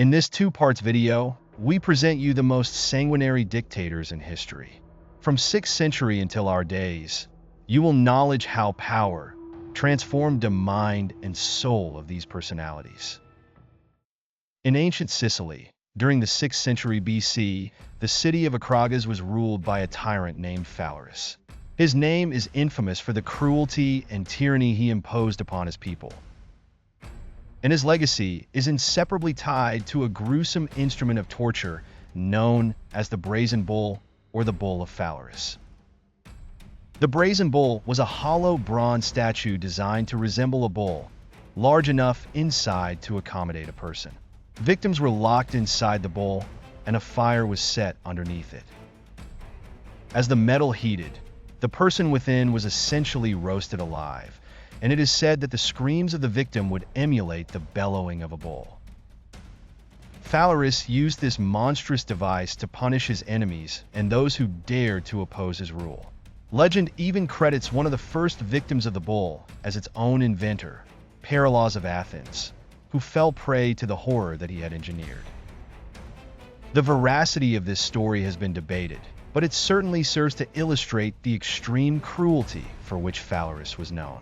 In this two-parts video, we present you the most sanguinary dictators in history. From 6th century until our days, you will knowledge how power transformed the mind and soul of these personalities. In ancient Sicily, during the 6th century BC, the city of Acragas was ruled by a tyrant named Phalaris. His name is infamous for the cruelty and tyranny he imposed upon his people. And his legacy is inseparably tied to a gruesome instrument of torture known as the Brazen Bull or the Bull of Phalaris. The Brazen Bull was a hollow bronze statue designed to resemble a bull, large enough inside to accommodate a person. Victims were locked inside the bull, and a fire was set underneath it. As the metal heated, the person within was essentially roasted alive, and it is said that the screams of the victim would emulate the bellowing of a bull. Phalaris used this monstrous device to punish his enemies and those who dared to oppose his rule. Legend even credits one of the first victims of the bull as its own inventor, Paralaus of Athens, who fell prey to the horror that he had engineered. The veracity of this story has been debated, but it certainly serves to illustrate the extreme cruelty for which Phalaris was known.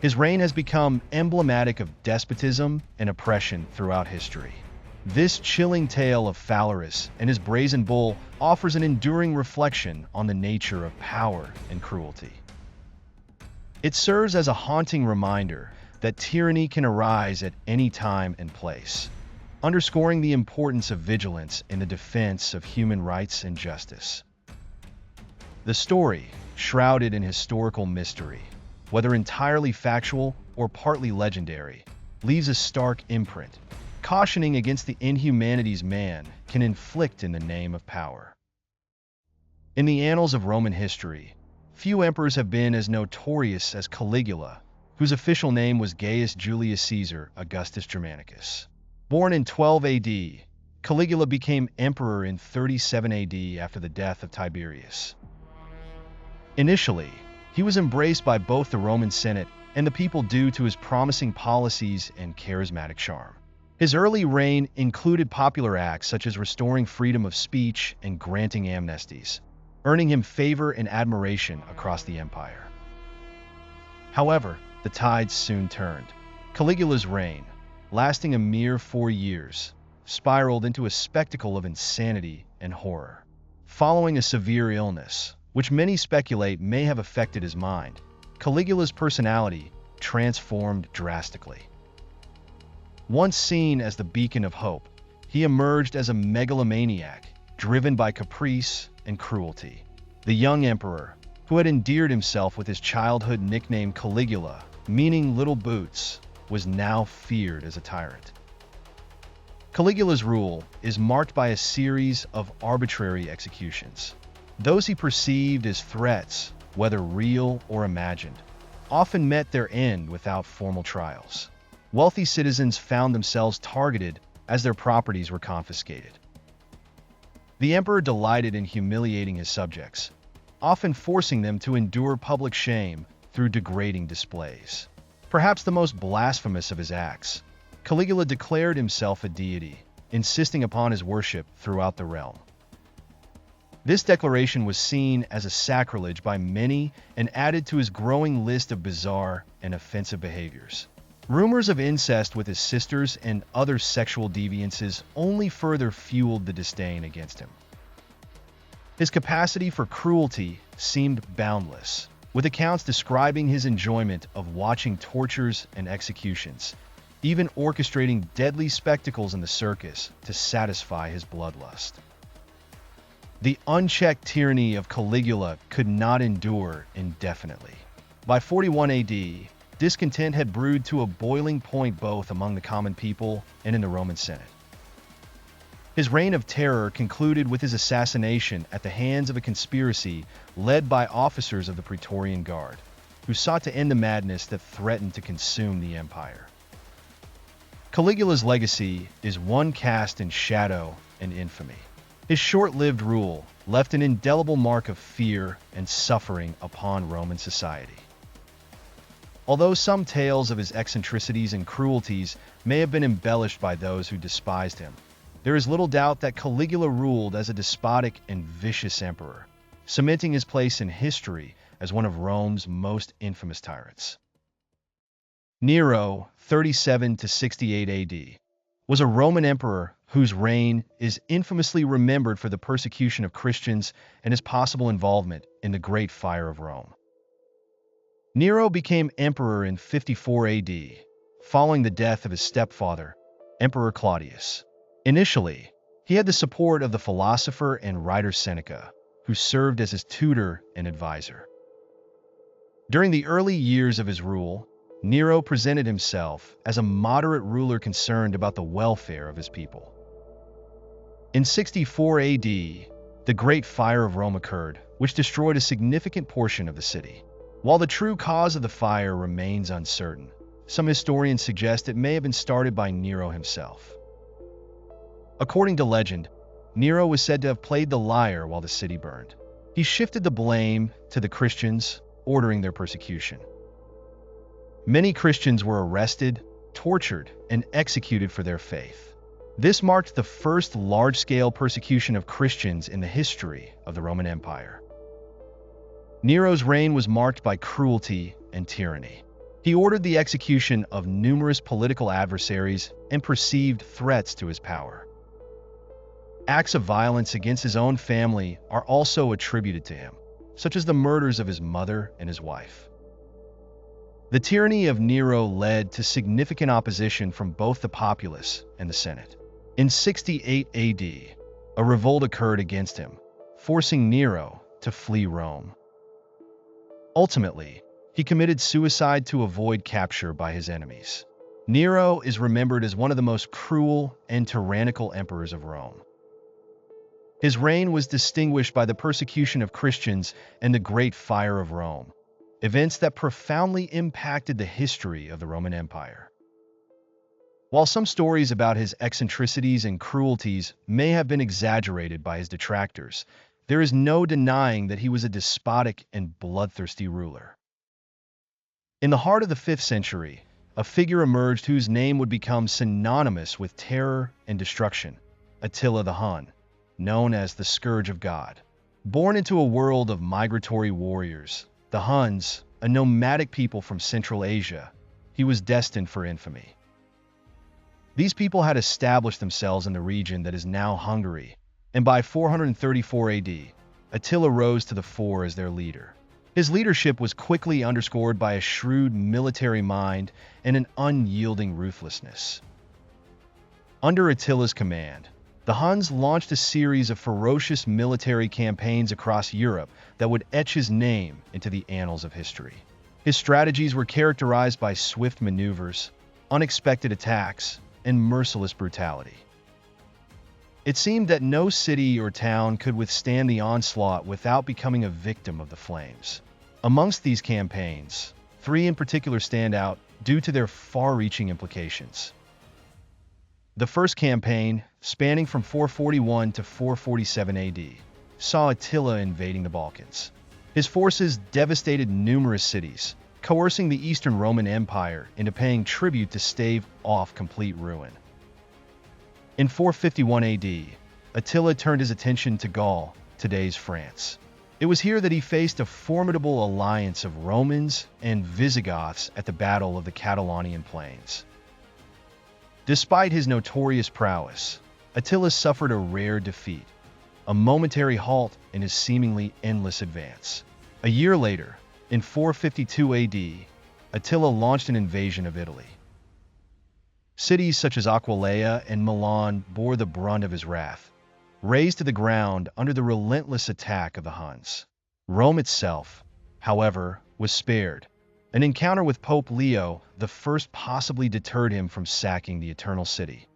His reign has become emblematic of despotism and oppression throughout history. This chilling tale of Phalaris and his brazen bull offers an enduring reflection on the nature of power and cruelty. It serves as a haunting reminder that tyranny can arise at any time and place, underscoring the importance of vigilance in the defense of human rights and justice. The story, shrouded in historical mystery, whether entirely factual or partly legendary, leaves a stark imprint, cautioning against the inhumanities man can inflict in the name of power. In the annals of Roman history, few emperors have been as notorious as Caligula, whose official name was Gaius Julius Caesar Augustus Germanicus. Born in 12 AD, Caligula became emperor in 37 AD after the death of Tiberius. Initially, he was embraced by both the Roman Senate and the people due to his promising policies and charismatic charm. His early reign included popular acts such as restoring freedom of speech and granting amnesties, earning him favor and admiration across the empire. However, the tides soon turned. Caligula's reign, lasting a mere 4 years, spiraled into a spectacle of insanity and horror. Following a severe illness, which many speculate may have affected his mind, Caligula's personality transformed drastically. Once seen as the beacon of hope, he emerged as a megalomaniac, driven by caprice and cruelty. The young emperor, who had endeared himself with his childhood nickname Caligula, meaning little boots, was now feared as a tyrant. Caligula's rule is marked by a series of arbitrary executions. Those he perceived as threats, whether real or imagined, often met their end without formal trials. Wealthy citizens found themselves targeted as their properties were confiscated. The emperor delighted in humiliating his subjects, often forcing them to endure public shame through degrading displays. Perhaps the most blasphemous of his acts, Caligula declared himself a deity, insisting upon his worship throughout the realm. This declaration was seen as a sacrilege by many and added to his growing list of bizarre and offensive behaviors. Rumors of incest with his sisters and other sexual deviances only further fueled the disdain against him. His capacity for cruelty seemed boundless, with accounts describing his enjoyment of watching tortures and executions, even orchestrating deadly spectacles in the circus to satisfy his bloodlust. The unchecked tyranny of Caligula could not endure indefinitely. By 41 AD, discontent had brewed to a boiling point both among the common people and in the Roman Senate. His reign of terror concluded with his assassination at the hands of a conspiracy led by officers of the Praetorian Guard, who sought to end the madness that threatened to consume the empire. Caligula's legacy is one cast in shadow and infamy. His short-lived rule left an indelible mark of fear and suffering upon Roman society. Although some tales of his eccentricities and cruelties may have been embellished by those who despised him, there is little doubt that Caligula ruled as a despotic and vicious emperor, cementing his place in history as one of Rome's most infamous tyrants. Nero, 37 to 68 AD, was a Roman emperor whose reign is infamously remembered for the persecution of Christians and his possible involvement in the Great Fire of Rome. Nero became emperor in 54 AD, following the death of his stepfather, Emperor Claudius. Initially, he had the support of the philosopher and writer Seneca, who served as his tutor and advisor. During the early years of his rule, Nero presented himself as a moderate ruler concerned about the welfare of his people. In 64 AD, the Great Fire of Rome occurred, which destroyed a significant portion of the city. While the true cause of the fire remains uncertain, some historians suggest it may have been started by Nero himself. According to legend, Nero was said to have played the lyre while the city burned. He shifted the blame to the Christians, ordering their persecution. Many Christians were arrested, tortured, and executed for their faith. This marked the first large-scale persecution of Christians in the history of the Roman Empire. Nero's reign was marked by cruelty and tyranny. He ordered the execution of numerous political adversaries and perceived threats to his power. Acts of violence against his own family are also attributed to him, such as the murders of his mother and his wife. The tyranny of Nero led to significant opposition from both the populace and the Senate. In 68 AD, a revolt occurred against him, forcing Nero to flee Rome. Ultimately, he committed suicide to avoid capture by his enemies. Nero is remembered as one of the most cruel and tyrannical emperors of Rome. His reign was distinguished by the persecution of Christians and the Great Fire of Rome, events that profoundly impacted the history of the Roman Empire. While some stories about his eccentricities and cruelties may have been exaggerated by his detractors, there is no denying that he was a despotic and bloodthirsty ruler. In the heart of the 5th century, a figure emerged whose name would become synonymous with terror and destruction: Attila the Hun, known as the Scourge of God. Born into a world of migratory warriors, the Huns, a nomadic people from Central Asia, he was destined for infamy. These people had established themselves in the region that is now Hungary, and by 434 AD, Attila rose to the fore as their leader. His leadership was quickly underscored by a shrewd military mind and an unyielding ruthlessness. Under Attila's command, the Huns launched a series of ferocious military campaigns across Europe that would etch his name into the annals of history. His strategies were characterized by swift maneuvers, unexpected attacks, and merciless brutality. It seemed that no city or town could withstand the onslaught without becoming a victim of the flames. Amongst these campaigns, 3 in particular stand out due to their far-reaching implications. The first campaign, spanning from 441 to 447 AD, saw Attila invading the Balkans. His forces devastated numerous cities, coercing the Eastern Roman Empire into paying tribute to stave off complete ruin. In 451 AD, Attila turned his attention to Gaul, today's France. It was here that he faced a formidable alliance of Romans and Visigoths at the Battle of the Catalonian Plains. Despite his notorious prowess, Attila suffered a rare defeat, a momentary halt in his seemingly endless advance. A year later, in 452 AD, Attila launched an invasion of Italy. Cities such as Aquileia and Milan bore the brunt of his wrath, razed to the ground under the relentless attack of the Huns. Rome itself, however, was spared. An encounter with Pope Leo I possibly deterred him from sacking the Eternal City.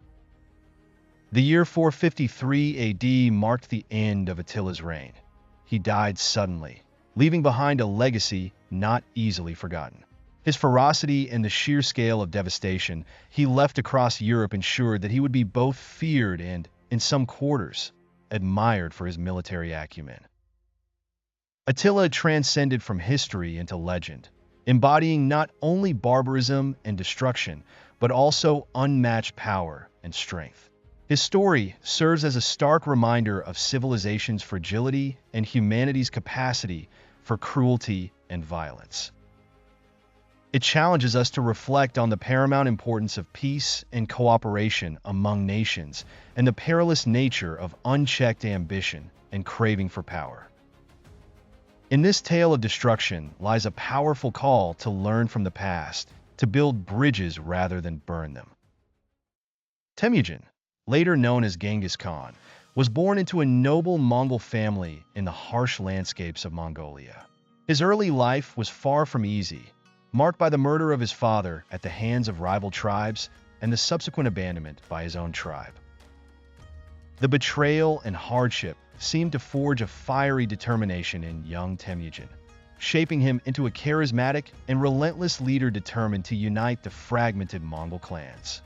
The year 453 AD marked the end of Attila's reign. He died suddenly, leaving behind a legacy not easily forgotten. His ferocity and the sheer scale of devastation he left across Europe ensured that he would be both feared and, in some quarters, admired for his military acumen. Attila transcended from history into legend, embodying not only barbarism and destruction, but also unmatched power and strength. His story serves as a stark reminder of civilization's fragility and humanity's capacity for cruelty and violence. It challenges us to reflect on the paramount importance of peace and cooperation among nations and the perilous nature of unchecked ambition and craving for power. In this tale of destruction lies a powerful call to learn from the past, to build bridges rather than burn them. Temujin, later known as Genghis Khan, was born into a noble Mongol family in the harsh landscapes of Mongolia. His early life was far from easy, marked by the murder of his father at the hands of rival tribes and the subsequent abandonment by his own tribe. The betrayal and hardship seemed to forge a fiery determination in young Temujin, shaping him into a charismatic and relentless leader determined to unite the fragmented Mongol clans.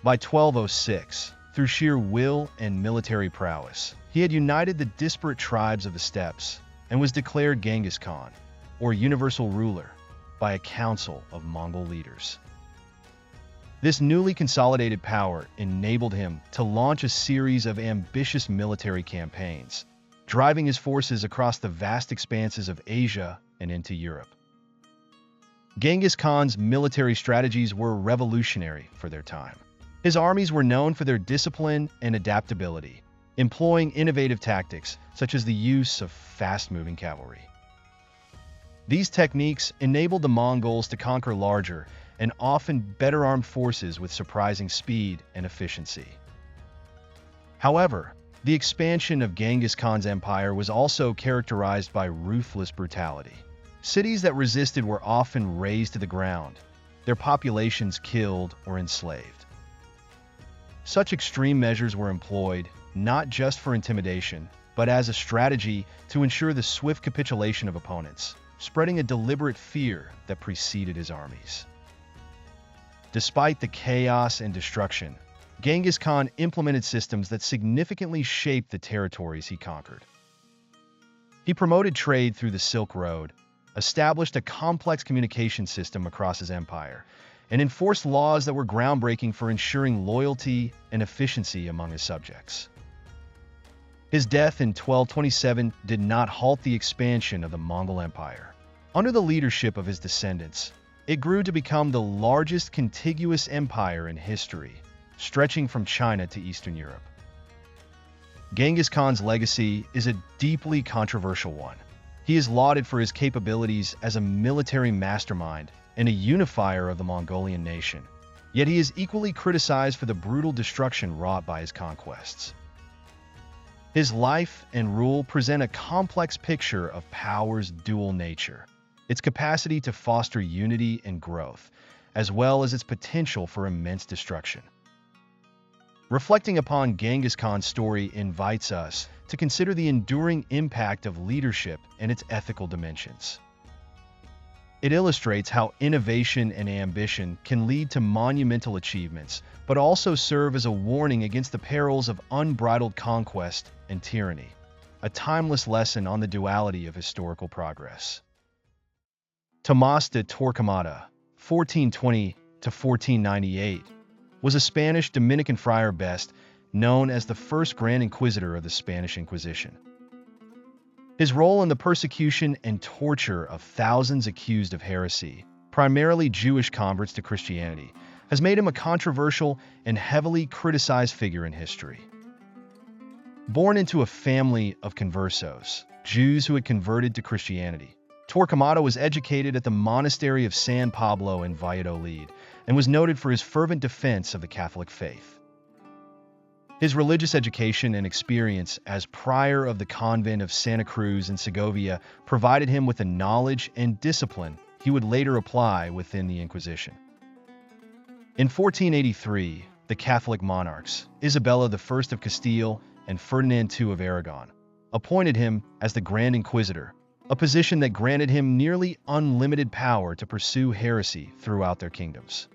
By 1206, through sheer will and military prowess, he had united the disparate tribes of the steppes and was declared Genghis Khan, or universal ruler, by a council of Mongol leaders. This newly consolidated power enabled him to launch a series of ambitious military campaigns, driving his forces across the vast expanses of Asia and into Europe. Genghis Khan's military strategies were revolutionary for their time. His armies were known for their discipline and adaptability, employing innovative tactics such as the use of fast-moving cavalry. These techniques enabled the Mongols to conquer larger and often better-armed forces with surprising speed and efficiency. However, the expansion of Genghis Khan's empire was also characterized by ruthless brutality. Cities that resisted were often razed to the ground, their populations killed or enslaved. Such extreme measures were employed not just for intimidation, but as a strategy to ensure the swift capitulation of opponents, spreading a deliberate fear that preceded his armies. Despite the chaos and destruction, Genghis Khan implemented systems that significantly shaped the territories he conquered. He promoted trade through the Silk Road, established a complex communication system across his empire, and enforced laws that were groundbreaking for ensuring loyalty and efficiency among his subjects. His death in 1227 did not halt the expansion of the Mongol Empire. Under the leadership of his descendants, it grew to become the largest contiguous empire in history, stretching from China to Eastern Europe. Genghis Khan's legacy is a deeply controversial one. He is lauded for his capabilities as a military mastermind and a unifier of the Mongolian nation, yet he is equally criticized for the brutal destruction wrought by his conquests. His life and rule present a complex picture of power's dual nature, its capacity to foster unity and growth, as well as its potential for immense destruction. Reflecting upon Genghis Khan's story invites us to consider the enduring impact of leadership and its ethical dimensions. It illustrates how innovation and ambition can lead to monumental achievements, but also serve as a warning against the perils of unbridled conquest and tyranny, a timeless lesson on the duality of historical progress. Tomás de Torquemada, 1420 to 1498, was a Spanish Dominican friar best known as the first Grand Inquisitor of the Spanish Inquisition. His role in the persecution and torture of thousands accused of heresy, primarily Jewish converts to Christianity, has made him a controversial and heavily criticized figure in history. Born into a family of conversos, Jews who had converted to Christianity, Torquemada was educated at the monastery of San Pablo in Valladolid and was noted for his fervent defense of the Catholic faith. His religious education and experience as prior of the convent of Santa Cruz in Segovia provided him with the knowledge and discipline he would later apply within the Inquisition. In 1483, the Catholic monarchs, Isabella I of Castile and Ferdinand II of Aragon, appointed him as the Grand Inquisitor, a position that granted him nearly unlimited power to pursue heresy throughout their kingdoms.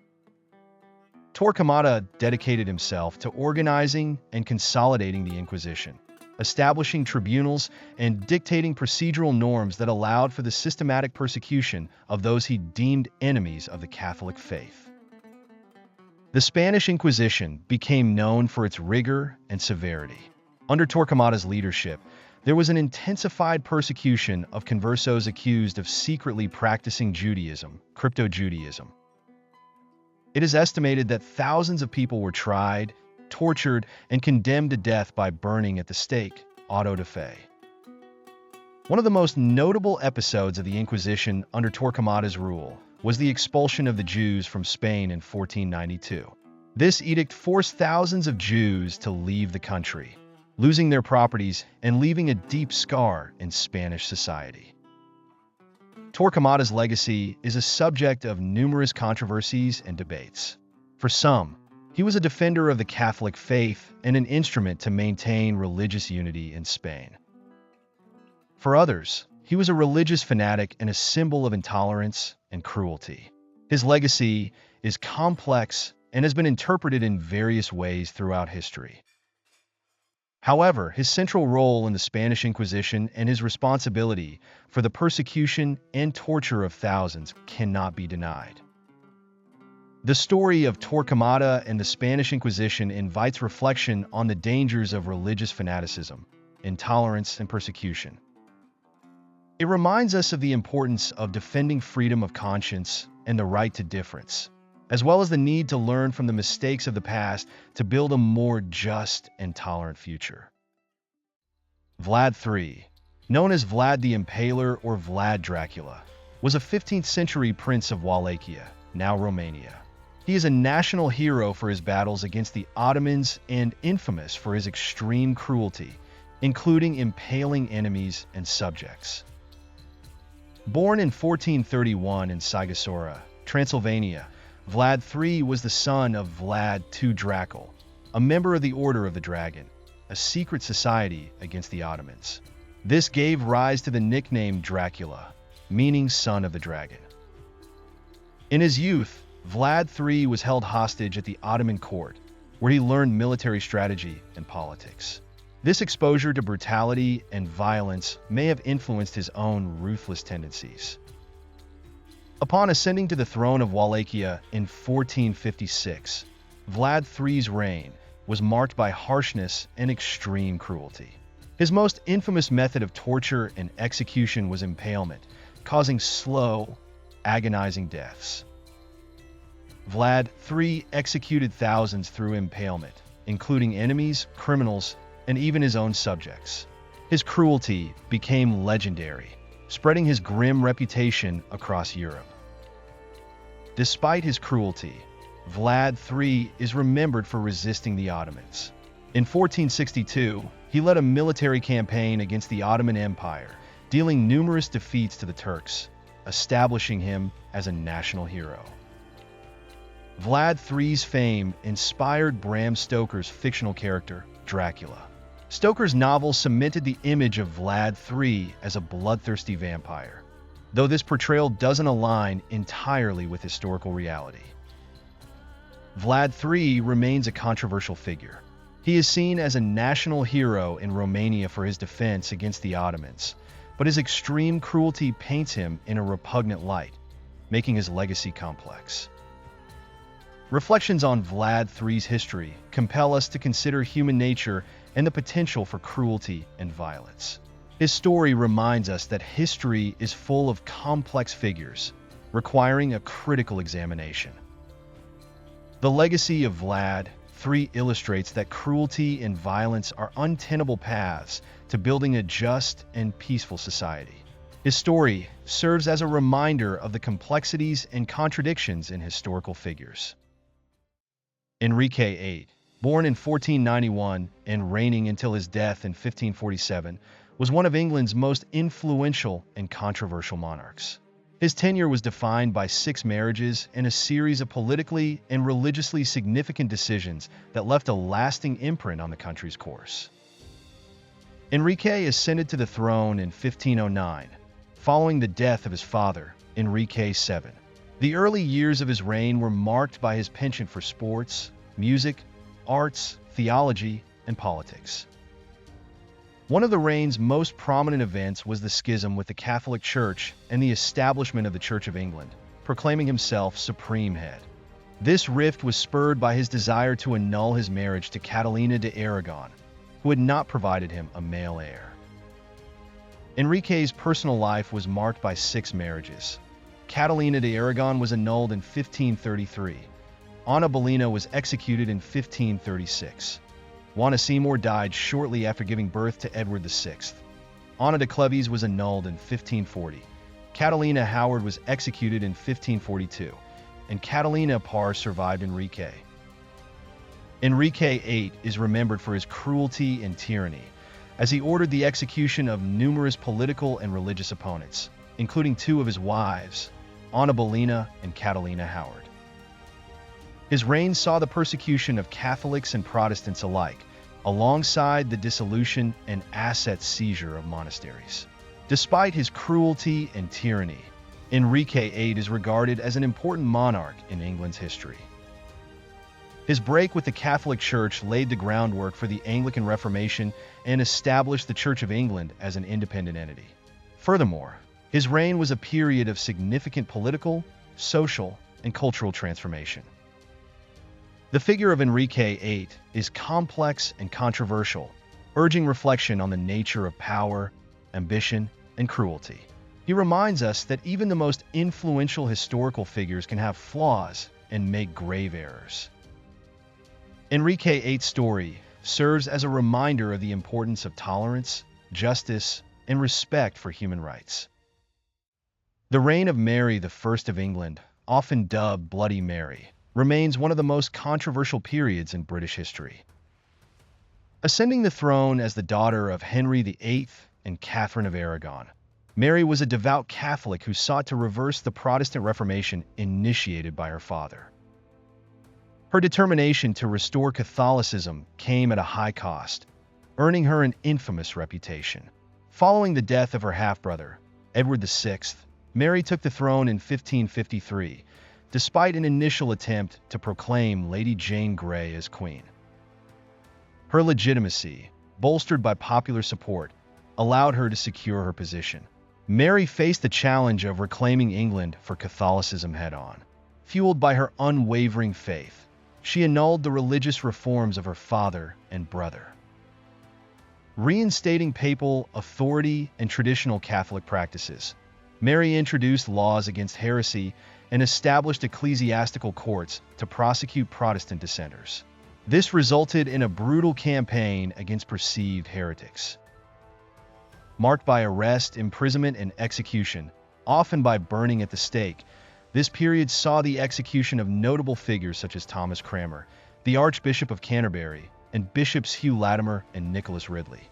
Torquemada dedicated himself to organizing and consolidating the Inquisition, establishing tribunals and dictating procedural norms that allowed for the systematic persecution of those he deemed enemies of the Catholic faith. The Spanish Inquisition became known for its rigor and severity. Under Torquemada's leadership, there was an intensified persecution of conversos accused of secretly practicing Judaism, crypto-Judaism. It is estimated that thousands of people were tried, tortured, and condemned to death by burning at the stake, auto da fe. One of the most notable episodes of the Inquisition under Torquemada's rule was the expulsion of the Jews from Spain in 1492. This edict forced thousands of Jews to leave the country, losing their properties and leaving a deep scar in Spanish society. Torquemada's legacy is a subject of numerous controversies and debates. For some, he was a defender of the Catholic faith and an instrument to maintain religious unity in Spain. For others, he was a religious fanatic and a symbol of intolerance and cruelty. His legacy is complex and has been interpreted in various ways throughout history. However, his central role in the Spanish Inquisition and his responsibility for the persecution and torture of thousands cannot be denied. The story of Torquemada and the Spanish Inquisition invites reflection on the dangers of religious fanaticism, intolerance, and persecution. It reminds us of the importance of defending freedom of conscience and the right to difference, as well as the need to learn from the mistakes of the past to build a more just and tolerant future. Vlad III, known as Vlad the Impaler or Vlad Dracula, was a 15th century prince of Wallachia, now Romania. He is a national hero for his battles against the Ottomans and infamous for his extreme cruelty, including impaling enemies and subjects. Born in 1431 in Sighisoara, Transylvania, Vlad III was the son of Vlad II Dracul, a member of the Order of the Dragon, a secret society against the Ottomans. This gave rise to the nickname Dracula, meaning son of the dragon. In his youth, Vlad III was held hostage at the Ottoman court, where he learned military strategy and politics. This exposure to brutality and violence may have influenced his own ruthless tendencies. Upon ascending to the throne of Wallachia in 1456, Vlad III's reign was marked by harshness and extreme cruelty. His most infamous method of torture and execution was impalement, causing slow, agonizing deaths. Vlad III executed thousands through impalement, including enemies, criminals, and even his own subjects. His cruelty became legendary, spreading his grim reputation across Europe. Despite his cruelty, Vlad III is remembered for resisting the Ottomans. In 1462, he led a military campaign against the Ottoman Empire, dealing numerous defeats to the Turks, establishing him as a national hero. Vlad III's fame inspired Bram Stoker's fictional character, Dracula. Stoker's novel cemented the image of Vlad III as a bloodthirsty vampire, though this portrayal doesn't align entirely with historical reality. Vlad III remains a controversial figure. He is seen as a national hero in Romania for his defense against the Ottomans, but his extreme cruelty paints him in a repugnant light, making his legacy complex. Reflections on Vlad III's history compel us to consider human nature and the potential for cruelty and violence. His story reminds us that history is full of complex figures, requiring a critical examination. The legacy of Vlad III illustrates that cruelty and violence are untenable paths to building a just and peaceful society. His story serves as a reminder of the complexities and contradictions in historical figures. Enrique VIII, born in 1491 and reigning until his death in 1547, was one of England's most influential and controversial monarchs. His tenure was defined by 6 marriages and a series of politically and religiously significant decisions that left a lasting imprint on the country's course. Enrique ascended to the throne in 1509, following the death of his father, Enrique VII. The early years of his reign were marked by his penchant for sports, music, arts, theology, and politics. One of the reign's most prominent events was the schism with the Catholic Church and the establishment of the Church of England, proclaiming himself supreme head. This rift was spurred by his desire to annul his marriage to Catalina de Aragon, who had not provided him a male heir. Enrique's personal life was marked by 6 marriages. Catalina de Aragon was annulled in 1533. Ana Bolena was executed in 1536. Juana Seymour died shortly after giving birth to Edward VI. Ana de Cleves was annulled in 1540. Catalina Howard was executed in 1542, and Catalina Parr survived Enrique. Enrique VIII is remembered for his cruelty and tyranny, as he ordered the execution of numerous political and religious opponents, including 2 of his wives, Ana Bolena and Catalina Howard. His reign saw the persecution of Catholics and Protestants alike, alongside the dissolution and asset seizure of monasteries. Despite his cruelty and tyranny, Enrique VIII is regarded as an important monarch in England's history. His break with the Catholic Church laid the groundwork for the Anglican Reformation and established the Church of England as an independent entity. Furthermore, his reign was a period of significant political, social, and cultural transformation. The figure of Enrique VIII is complex and controversial, urging reflection on the nature of power, ambition, and cruelty. He reminds us that even the most influential historical figures can have flaws and make grave errors. Enrique VIII's story serves as a reminder of the importance of tolerance, justice, and respect for human rights. The reign of Mary I of England, often dubbed Bloody Mary, remains one of the most controversial periods in British history. Ascending the throne as the daughter of Henry VIII and Catherine of Aragon, Mary was a devout Catholic who sought to reverse the Protestant Reformation initiated by her father. Her determination to restore Catholicism came at a high cost, earning her an infamous reputation. Following the death of her half-brother, Edward VI, Mary took the throne in 1553, despite an initial attempt to proclaim Lady Jane Grey as queen. Her legitimacy, bolstered by popular support, allowed her to secure her position. Mary faced the challenge of reclaiming England for Catholicism head-on. Fueled by her unwavering faith, she annulled the religious reforms of her father and brother. Reinstating papal authority and traditional Catholic practices, Mary introduced laws against heresy and established ecclesiastical courts to prosecute Protestant dissenters. This resulted in a brutal campaign against perceived heretics. Marked by arrest, imprisonment, and execution, often by burning at the stake, this period saw the execution of notable figures such as Thomas Cranmer, the Archbishop of Canterbury, and Bishops Hugh Latimer and Nicholas Ridley.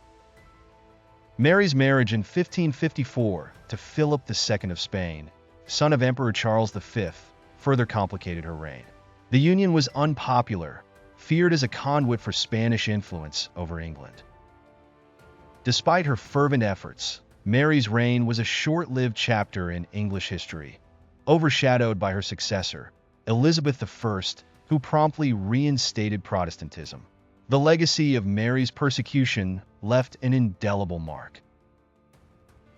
Mary's marriage in 1554 to Philip II of Spain, son of Emperor Charles V, further complicated her reign. The union was unpopular, feared as a conduit for Spanish influence over England. Despite her fervent efforts, Mary's reign was a short-lived chapter in English history, overshadowed by her successor, Elizabeth I, who promptly reinstated Protestantism. The legacy of Mary's persecution left an indelible mark,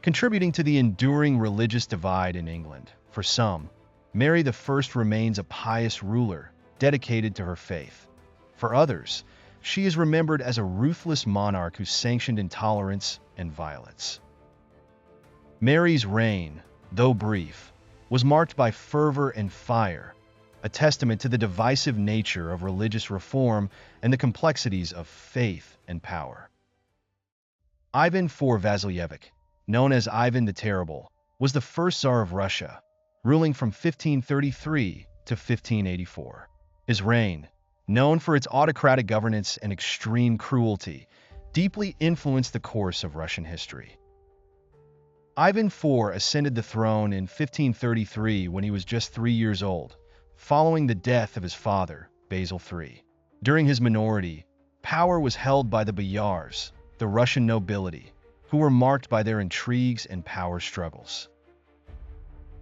contributing to the enduring religious divide in England. For some, Mary I remains a pious ruler dedicated to her faith. For others, she is remembered as a ruthless monarch who sanctioned intolerance and violence. Mary's reign, though brief, was marked by fervor and fire, a testament to the divisive nature of religious reform and the complexities of faith and power. Ivan IV Vasilyevic, known as Ivan the Terrible, was the first Tsar of Russia, ruling from 1533 to 1584. His reign, known for its autocratic governance and extreme cruelty, deeply influenced the course of Russian history. Ivan IV ascended the throne in 1533 when he was just 3 years old, following the death of his father, Basil III. During his minority, power was held by the boyars, the Russian nobility, who were marked by their intrigues and power struggles.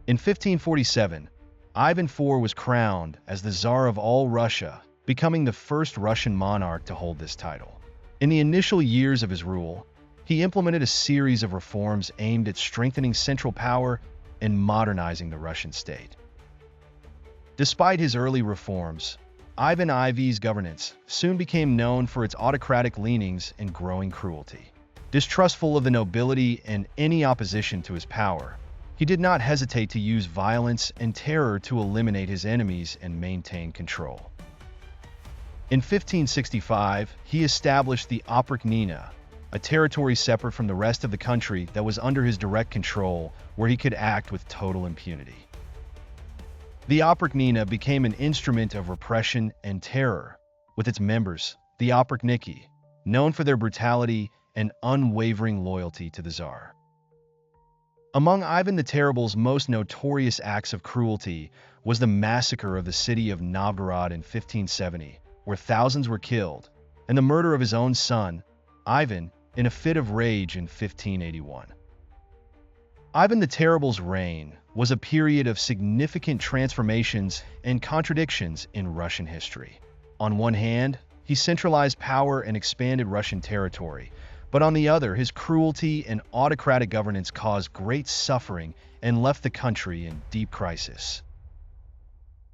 In 1547, Ivan IV was crowned as the Tsar of all Russia, becoming the first Russian monarch to hold this title. In the initial years of his rule, He implemented a series of reforms aimed at strengthening central power and modernizing the Russian state. Despite his early reforms, Ivan IV's governance soon became known for its autocratic leanings and growing cruelty. Distrustful of the nobility and any opposition to his power, he did not hesitate to use violence and terror to eliminate his enemies and maintain control. In 1565, he established the Okrug, a territory separate from the rest of the country that was under his direct control, where he could act with total impunity. The Okrug became an instrument of repression and terror, with its members, the Okrugniki, known for their brutality and unwavering loyalty to the Tsar. Among Ivan the Terrible's most notorious acts of cruelty was the massacre of the city of Novgorod in 1570, where thousands were killed, and the murder of his own son, Ivan, in a fit of rage in 1581. Ivan the Terrible's reign was a period of significant transformations and contradictions in Russian history. On one hand, he centralized power and expanded Russian territory, but on the other, his cruelty and autocratic governance caused great suffering and left the country in deep crisis.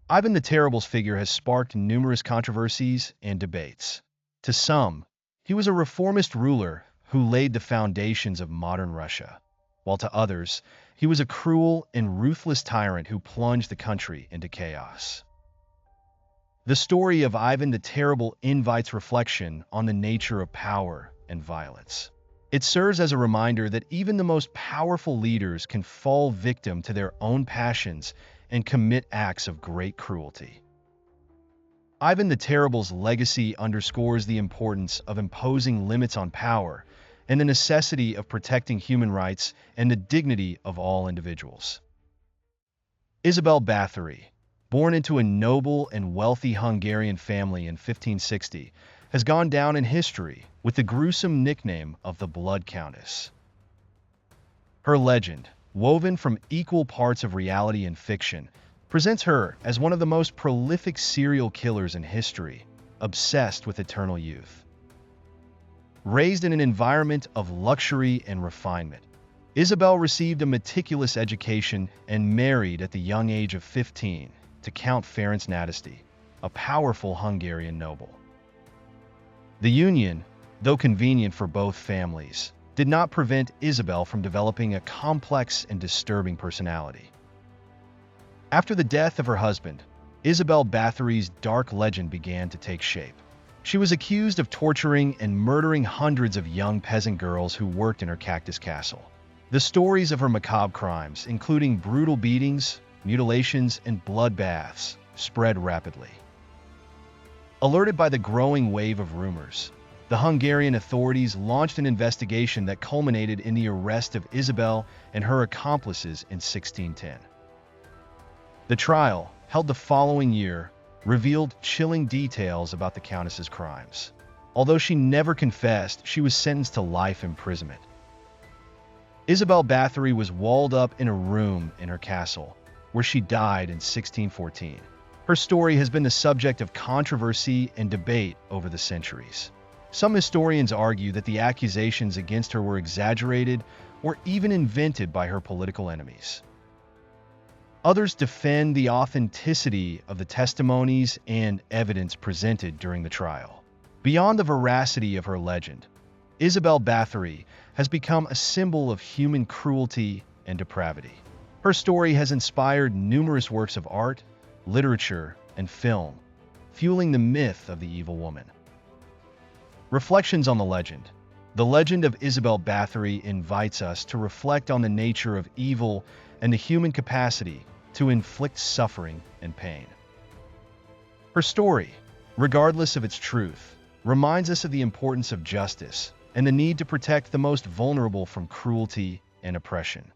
Ivan the Terrible's figure has sparked numerous controversies and debates. To some, he was a reformist ruler who laid the foundations of modern Russia, while to others, he was a cruel and ruthless tyrant who plunged the country into chaos. The story of Ivan the Terrible invites reflection on the nature of power and violence. It serves as a reminder that even the most powerful leaders can fall victim to their own passions and commit acts of great cruelty. Ivan the Terrible's legacy underscores the importance of imposing limits on power and the necessity of protecting human rights and the dignity of all individuals. Isabel Bathory, born into a noble and wealthy Hungarian family in 1560, has gone down in history with the gruesome nickname of the Blood Countess. Her legend, woven from equal parts of reality and fiction, presents her as one of the most prolific serial killers in history, obsessed with eternal youth. Raised in an environment of luxury and refinement, Isabel received a meticulous education and married at the young age of 15 to Count Ferenc Nadasdy, a powerful Hungarian noble. The union, though convenient for both families, did not prevent Isabel from developing a complex and disturbing personality. After the death of her husband, Isabel Bathory's dark legend began to take shape. She was accused of torturing and murdering hundreds of young peasant girls who worked in her cactus castle. The stories of her macabre crimes, including brutal beatings, mutilations, and bloodbaths, spread rapidly. Alerted by the growing wave of rumors, the Hungarian authorities launched an investigation that culminated in the arrest of Isabel and her accomplices in 1610. The trial, held the following year, revealed chilling details about the Countess's crimes. Although she never confessed, she was sentenced to life imprisonment. Isabel Bathory was walled up in a room in her castle, where she died in 1614. Her story has been the subject of controversy and debate over the centuries. Some historians argue that the accusations against her were exaggerated or even invented by her political enemies. Others defend the authenticity of the testimonies and evidence presented during the trial. Beyond the veracity of her legend, Isabel Bathory has become a symbol of human cruelty and depravity. Her story has inspired numerous works of art, literature, and film, fueling the myth of the evil woman. Reflections on the legend. The legend of Isabel Bathory invites us to reflect on the nature of evil and the human capacity to inflict suffering and pain. Her story, regardless of its truth, reminds us of the importance of justice and the need to protect the most vulnerable from cruelty and oppression.